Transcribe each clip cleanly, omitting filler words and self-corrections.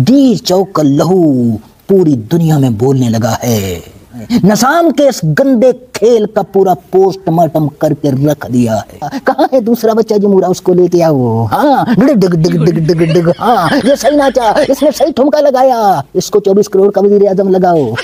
D चौक का लहू पूरी दुनिया में बोलने लगा है। निजाम के इस गंदे खेल का पूरा पोस्टमार्टम करके रख दिया है। कहाँ है दूसरा बच्चा जमूरा, उसको लेके आओ। हाँ डिग डिग डिग डिग डिग डिग, हाँ ये सही नाचा, इसने सही ठुमका लगाया, इसको 24 करोड़ का वजीर आजम लगाओ।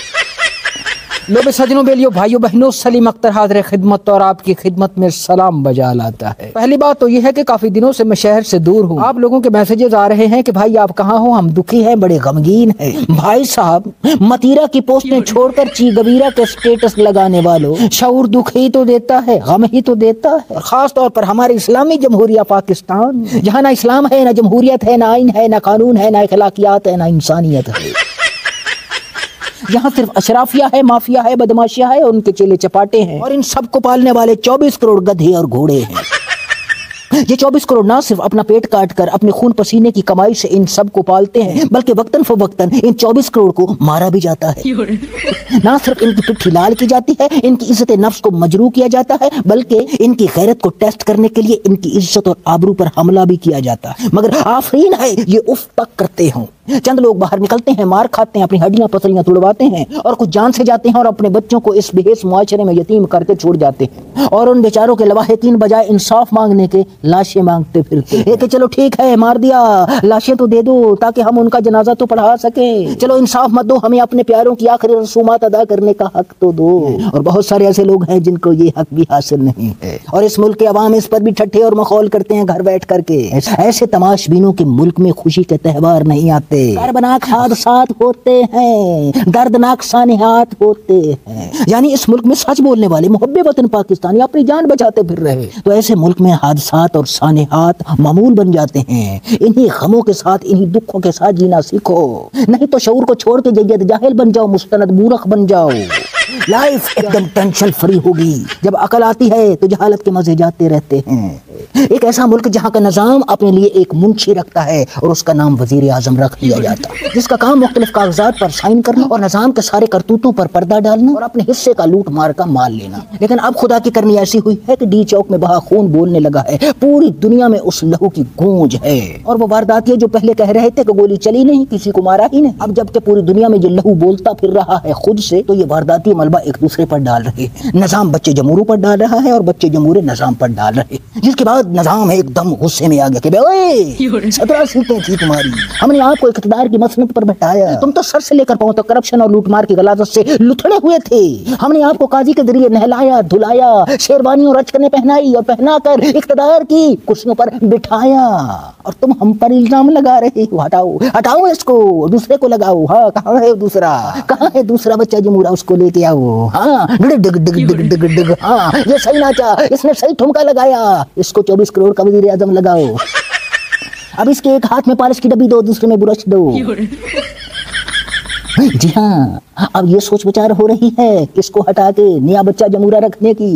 लोग सजनों बेलियो भाइयों बहनों, सलीम अख्तर हाज़िर खिदमत और आपकी खिदमत में सलाम बजा लाता है। पहली बात तो यह है कि काफी दिनों से मैं शहर से दूर हूँ। आप लोगों के मैसेजेस आ रहे हैं कि भाई आप कहाँ हो, हम दुखी हैं, बड़े गमगीन हैं। भाई साहब, मतीरा की पोस्टें छोड़कर चीगवीरा के स्टेटस लगाने वालों, शऊर दुख ही तो देता है, गम ही तो देता है। खास तौर पर हमारे इस्लामी जमहूरिया पाकिस्तान, जहाँ ना इस्लाम है, ना जमहूरियत है, ना आइन है, ना कानून है, ना अखलाकियात है, ना इंसानियत है। यहाँ सिर्फ अशराफिया है, माफिया है, बदमाशिया है और उनके चेले चपाटे हैं, और इन सबको पालने वाले 24 करोड़ गधे और घोड़े हैं। ये 24 करोड़ ना सिर्फ अपना पेट काट कर अपने खून पसीने की कमाई से इन सब को पालते हैं, बल्कि वक्तन फवक्तन इन 24 करोड़ को मारा भी जाता है। ना सिर्फ इनकी पिट्ठी लाल की जाती है, इनकी इज्जत नफ्स को मजरू किया जाता है, बल्कि इनकी गैरत को टेस्ट करने के लिए इनकी इज्जत और आबरू पर हमला भी किया जाता है। मगर आफरीन है ये उफ तक करते हों। चंद लोग बाहर निकलते हैं, मार खाते हैं, अपनी हड्डियां पसलियां तुड़वाते हैं, और कुछ जान से जाते हैं और अपने बच्चों को इस बेहेस मुआशरे में यतीम करके छोड़ जाते हैं, और उन बेचारों के लवाहिकीन बजाय इंसाफ मांगने के लाशें मांगते फिरते हैं कि चलो ठीक है मार दिया, लाशें तो दे दो ताकि हम उनका जनाजा तो पढ़ा सके। चलो इंसाफ मत दो, हमें अपने प्यारों की आखिरी रसूमात अदा करने का हक तो दो। और बहुत सारे ऐसे लोग हैं जिनको ये हक भी हासिल नहीं है, और इस मुल्क के अवाम इस पर भी ठट्ठे और मखौल करते हैं घर बैठ करके। ऐसे तमाशबीनों के मुल्क में खुशी के त्योहार नहीं आते, दर्दनाक हादसात होते हैं, दर्दनाक सानिहात होते हैं। यानी इस मुल्क में सच बोलने वाले मुहब्बे वतन पाकिस्तानी अपनी जान बचाते फिर रहे, तो ऐसे मुल्क में हादसात और सानिहात मामूल बन जाते हैं। इन्हीं गमों के साथ, इन्हीं दुखों के साथ जीना सीखो, नहीं तो शऊर को छोड़ के जय्यद जाहिल बन जाओ, मुस्तनद मूर्ख बन जाओ। लाइफ एकदम टेंशन फ्री होगी। जब अकल आती है तो जहालत के मजे जाते रहते हैं। एक ऐसा मुल्क जहाँ का निजाम अपने लिए एक मुंशी रखता है और उसका नाम वजीर आजम रख दिया जाता है, जिसका काम मुख्तलिफ कागजात पर साइन करना और निजाम के सारे करतूतों पर पर्दा डालना और अपने हिस्से का लूट मार का माल लेना। लेकिन अब खुदा की करनी ऐसी हुई है कि डी चौक में बहा खून बोलने लगा है, पूरी दुनिया में उस लहू की गूंज है। और वो वारदातियां जो पहले कह रहे थे कि गोली चली नहीं, किसी को मारा ही नहीं, अब जबकि पूरी दुनिया में ये लहू बोलता फिर रहा है खुद से, तो ये वारदाती मलबा एक दूसरे पर डाल रहे हैं। निजाम बच्चे जमूरों पर डाल रहा है और बच्चे जमूरे निजाम पर डाल रहे, जिसके बाद निजाम एकदम गुस्से में आ गया कि ओए 17 सीटें थी तुम्हारी, हमने आपको इख्तिदार की मसनद पर बैठाया, तुम तो सर से लेकर पांव तक करप्शन और लूटमार की गलाजत से लुथड़े हुए थे। हमने आपको काजी के जरिए नहलाया धुलाया, शेरवानी और अचकने पहनाई और पहनाकर इख्तिदार की कुर्सियों पर बिठाया, और तुम हम पर इल्जाम लगा रहे हो। हटाओ हटाओ इसको, दूसरे को लगाओ। हाँ कहाँ है दूसरा बच्चा जमूरा, उसको लेके आओ। हाँ डिग डिग डिग डिग डिग डिग, हाँ ये सही नाचा, इसने सही ठुमका लगाया, इसको 24 करोड़ का वजीर आजम लगाओ। अब इसके एक हाथ में पालिश की डब्बी दो, दूसरे में ब्रश दो। जी हाँ, अब ये सोच विचार हो रही है किसको हटा के नया बच्चा जमूरा रखने की।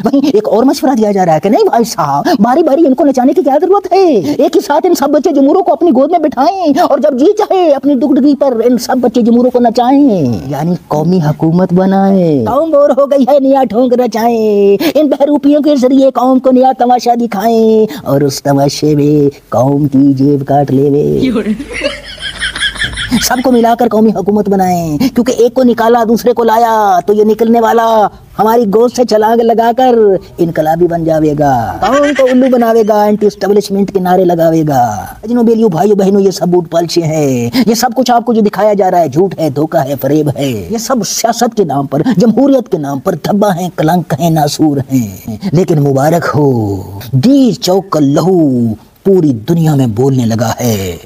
वहीं एक और मशवरा दिया जा रहा है कि नहीं भाई साहब, बारी बारी इनको नचाने की क्या जरूरत है, एक ही साथ इन सब बच्चे जमूरों को अपनी गोद में बिठाएं और जब जी चाहे अपनी दुगडगी पर इन सब बच्चे जमूरों को नचाएं, यानी कौमी हुकूमत बनाएं। कौम बोर हो गई है, नया ढोंग रचाएं, इन बहरूपियों के जरिए कौम को नया तमाशा दिखाएं और उस तमाशे में कौम की जेब काट लेवे। सबको मिलाकर कौमी हुकूमत बनाएं, क्योंकि एक को निकाला दूसरे को लाया तो ये निकलने वाला हमारी गोद से छलांग लगाकर इनकलाबी बन जाएगा, कौन को उल्लू बनावेगा, एंटी एस्टेब्लिशमेंट के नारे लगावेगा। जिन्हों बेलियों भाइयों बहनों, ये सब बूट पालचे हैं, ये सब कुछ आपको जो दिखाया जा रहा है झूठ है, धोखा है, फरेब है। ये सब सियासत के नाम पर, जमहूरियत के नाम पर धब्बा है, कलंक है, नासूर हैं। लेकिन मुबारक हो, डी चौक का लहू पूरी दुनिया में बोलने लगा है।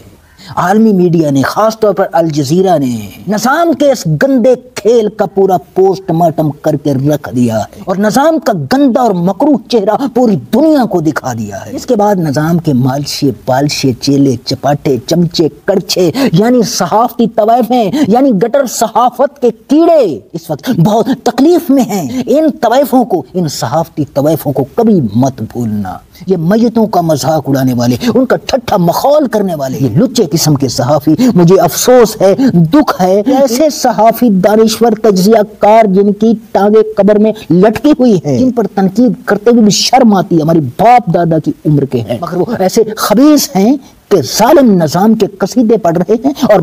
आलमी मीडिया ने, खास तौर पर अल जजीरा ने निजाम के इस गंदे खेल का पूरा पोस्टमार्टम करके रख दिया है और निजाम का गंदा और मकरूह चेहरा पूरी दुनिया को दिखा दिया है। इसके बाद निजाम के मालशे पालशे, चेले चपाटे, चमचे कड़छे, यानी सहाफती तवाइफें, यानी गटर सहाफत के कीड़े इस वक्त बहुत तकलीफ में हैं। इन तवाइफों को, इन सहाफती तवाइफों को कभी मत भूलना। ये मैयतों का मजाक उड़ाने वाले, उनका ठट्ठा मखौल करने वाले ये लुच्चे किस्म के सहाफी, मुझे अफसोस है, दुख है, ऐसे सहाफी दानिश्वर तज्जियाकार जिनकी टांगे कब्र में लटकी हुई है, जिन पर तनकीद करते हुए भी शर्म आती है, हमारी बाप दादा की उम्र के हैं, मगर वो ऐसे खबीस हैं کہ ظالم نظام کے قصیدے پڑھ رہے ہیں اور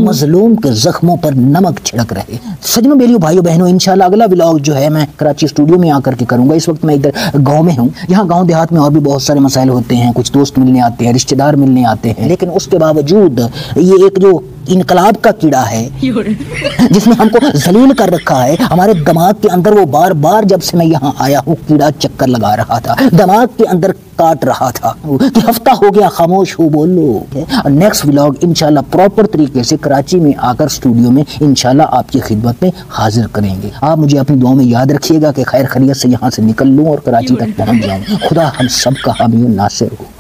مظلوم کے زخموں پر نمک چھڑک رہے ہیں۔ سجنوں بیلیوں بھائیوں بہنوں، انشاءاللہ اگلا ولاگ جو ہے میں کراچی اسٹوڈیو میں آ کر کے کروں گا۔ اس وقت میں ادھر گاؤں میں ہوں۔ یہاں گاؤں دیہات میں اور بھی بہت سارے مسائل ہوتے ہیں، کچھ دوست ملنے آتے ہیں، رشتہ دار ملنے آتے ہیں، لیکن اس کے باوجود یہ ایک جو انقلاب کا کیڑا ہے جس نے ہم کو ذلیل کر رکھا ہے، ہمارے دماغ کے اندر وہ بار بار جب سے میں یہاں آیا ہوں کیڑا چکر لگا رہا تھا، دماغ کے اندر کاٹ رہا تھا کہ ہفتہ ہو گیا خاموش ہو بولو۔ اور نیکسٹ ولاگ انشاءاللہ پراپر طریقے سے کراچی میں آ کر اسٹوڈیو میں انشاءاللہ آپ کی خدمت میں حاضر کریں گے۔ آپ مجھے اپنی دعاؤں میں یاد رکھیے گا کہ خیر خیریت سے یہاں سے نکل لوں اور کراچی تک پہنچ جاؤں۔ خدا ہم سب کا حامی و ناصر ہو۔